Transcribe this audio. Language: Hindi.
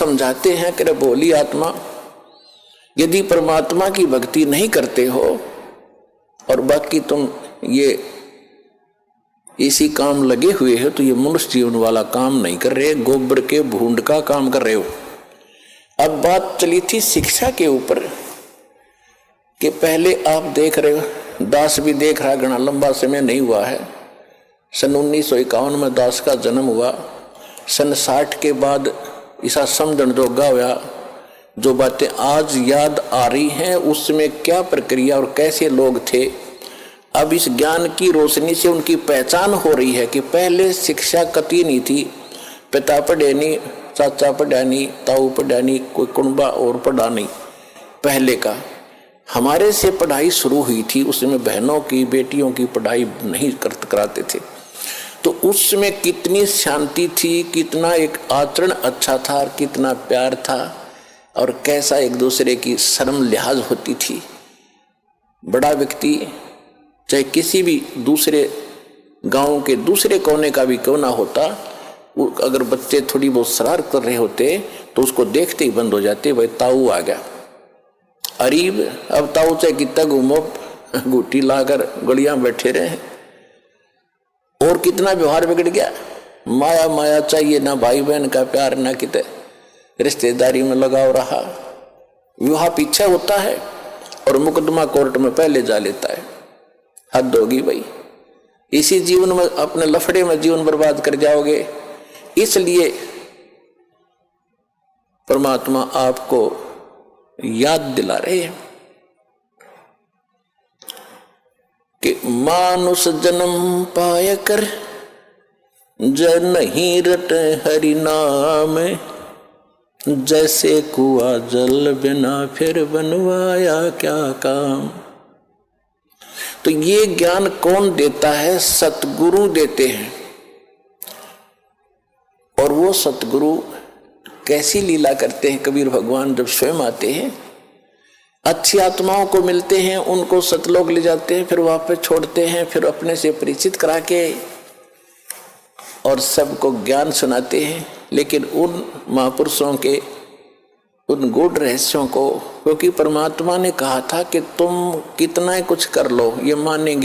समझाते हैं कि भोली आत्मा, यदि परमात्मा की भक्ति नहीं करते हो और बाकी तुम ये इसी काम लगे हुए हो तो ये मनुष्य जीवन वाला काम नहीं कर रहे, गोबर के भूंड का काम कर रहे हो। अब बात चली थी शिक्षा के ऊपर कि पहले आप देख रहे हो, दास भी देख रहा, घना लंबा समय नहीं हुआ है। सन 1951 में दास का जन्म हुआ। सन 60 के बाद ऐसा समझण जोगा हुआ, जो बातें आज याद आ रही हैं उसमें क्या प्रक्रिया और कैसे लोग थे। अब इस ज्ञान की रोशनी से उनकी पहचान हो रही है कि पहले शिक्षा कतई नहीं थी। पिता पढ़े नहीं, चाचा पढ़ा नहीं, ताऊ पढ़ा नहीं, कोई कुंबा और पढ़ा नहीं। पहले का हमारे से पढ़ाई शुरू हुई थी, उसमें बहनों की बेटियों की पढ़ाई नहीं कराते थे। तो उसमें कितनी शांति थी, कितना एक आचरण अच्छा था, कितना प्यार था और कैसा एक दूसरे की शर्म लिहाज होती थी। बड़ा व्यक्ति चाहे किसी भी दूसरे गांव के दूसरे कोने का भी क्यों ना होता, अगर बच्चे थोड़ी बहुत शरारत कर रहे होते तो उसको देखते ही बंद हो जाते, भाई ताऊ आ गया। अरीब अब ताऊ चाहे कितना घूमो, घूटी लाकर गलियां बैठे रहे और कितना व्यवहार बिगड़ गया। माया माया चाहिए, ना भाई बहन का प्यार, ना कितने रिश्तेदारी में लगाव रहा। विवाह पीछे होता है और मुकदमा कोर्ट में पहले जा लेता है। हद होगी भाई, इसी जीवन में अपने लफड़े में जीवन बर्बाद कर जाओगे। इसलिए परमात्मा आपको याद दिला रहे हैं कि मानुष जन्म पाय कर जन नहीं रट हरि नाम, जैसे कुआ जल बिना फिर बनवाया क्या काम। तो ये ज्ञान कौन देता है? सतगुरु देते हैं। और वो सतगुरु कैसी लीला करते हैं? कबीर भगवान जब स्वयं आते हैं, अच्छी आत्माओं को मिलते हैं, उनको सतलोक ले जाते हैं, फिर वापस छोड़ते हैं, फिर अपने से परिचित करा के और सबको ज्ञान सुनाते हैं। लेकिन उन महापुरुषों के उन गूढ़ रहस्यों को, क्योंकि परमात्मा ने कहा था कि तुम कितना ही कुछ कर लो ये मानेंगे